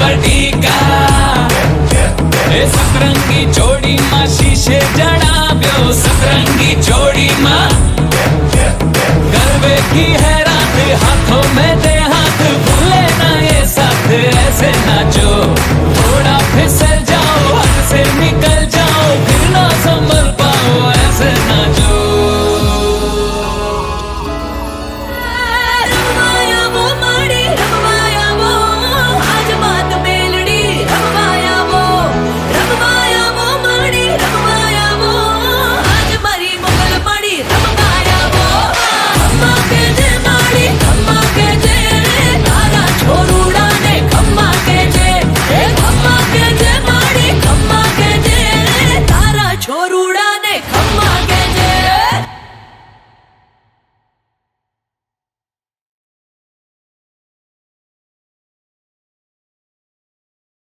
पर टीका ए सतरंगी जोड़ी मां शीशे जड़ाव्यो सतरंगी जोड़ी मां गरबे की है रात हाथों में दे हाथ भूले ना ये साथ ऐसे नाचो थोड़ा फिसल